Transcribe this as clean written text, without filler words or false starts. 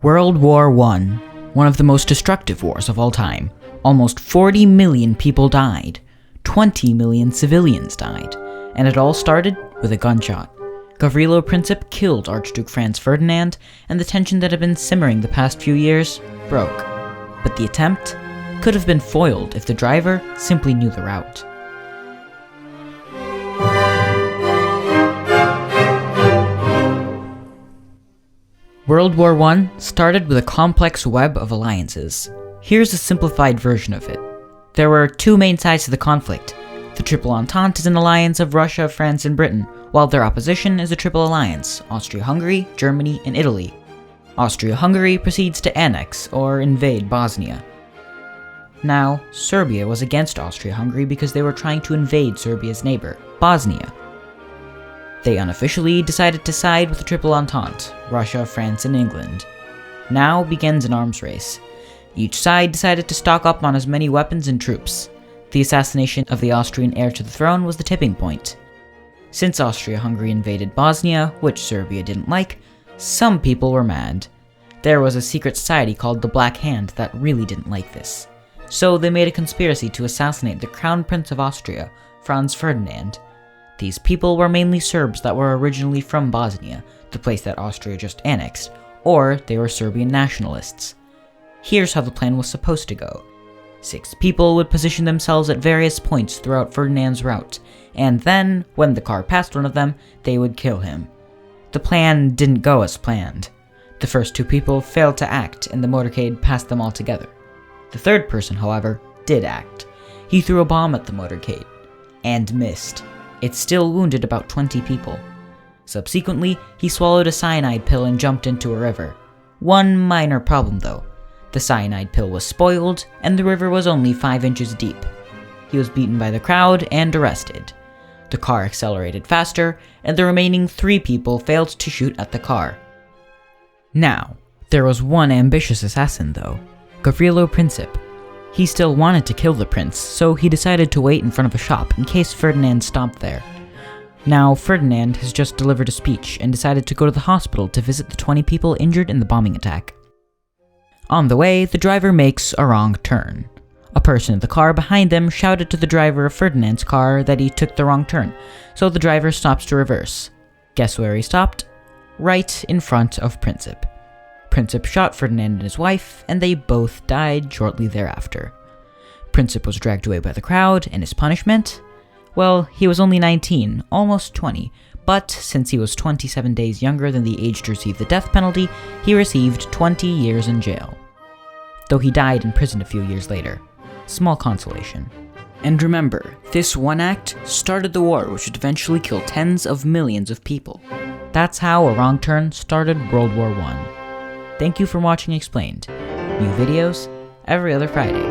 World War I, one of the most destructive wars of all time. Almost 40 million people died. 20 million civilians died. And it all started with a gunshot. Gavrilo Princip killed Archduke Franz-Ferdinand, and the tension that had been simmering the past few years broke. But the attempt could have been foiled if the driver simply knew the route. World War I started with a complex web of alliances. Here's a simplified version of it. There were two main sides to the conflict. The Triple Entente is an alliance of Russia, France, and Britain, while their opposition is a triple alliance, Austria-Hungary, Germany, and Italy. Austria-Hungary proceeds to annex or invade Bosnia. Now, Serbia was against Austria-Hungary because they were trying to invade Serbia's neighbor, Bosnia. They unofficially decided to side with the Triple Entente, Russia, France, and England. Now begins an arms race. Each side decided to stock up on as many weapons and troops. The assassination of the Austrian heir to the throne was the tipping point. Since Austria-Hungary invaded Bosnia, which Serbia didn't like, some people were mad. There was a secret society called the Black Hand that really didn't like this. So they made a conspiracy to assassinate the Crown Prince of Austria, Franz Ferdinand. These people were mainly Serbs that were originally from Bosnia, the place that Austria just annexed, or they were Serbian nationalists. Here's how the plan was supposed to go. 6 people would position themselves at various points throughout Ferdinand's route, and then, when the car passed one of them, they would kill him. The plan didn't go as planned. The first 2 people failed to act, and the motorcade passed them all together. The third person, however, did act. He threw a bomb at the motorcade, and missed. It still wounded about 20 people. Subsequently, he swallowed a cyanide pill and jumped into a river. One minor problem though. The cyanide pill was spoiled, and the river was only 5 inches deep. He was beaten by the crowd and arrested. The car accelerated faster, and the remaining 3 people failed to shoot at the car. Now, there was one ambitious assassin though, Gavrilo Princip. He still wanted to kill the prince, so he decided to wait in front of a shop in case Ferdinand stopped there. Now, Ferdinand has just delivered a speech and decided to go to the hospital to visit the 20 people injured in the bombing attack. On the way, the driver makes a wrong turn. A person in the car behind them shouted to the driver of Ferdinand's car that he took the wrong turn, so the driver stops to reverse. Guess where he stopped? Right in front of Princip. Princip shot Ferdinand and his wife, and they both died shortly thereafter. Princip was dragged away by the crowd, and his punishment? Well, he was only 19, almost 20, but since he was 27 days younger than the age to receive the death penalty, he received 20 years in jail. Though he died in prison a few years later. Small consolation. And remember, this one act started the war which would eventually kill tens of millions of people. That's how a wrong turn started World War I. Thank you for watching Explained. New videos every other Friday.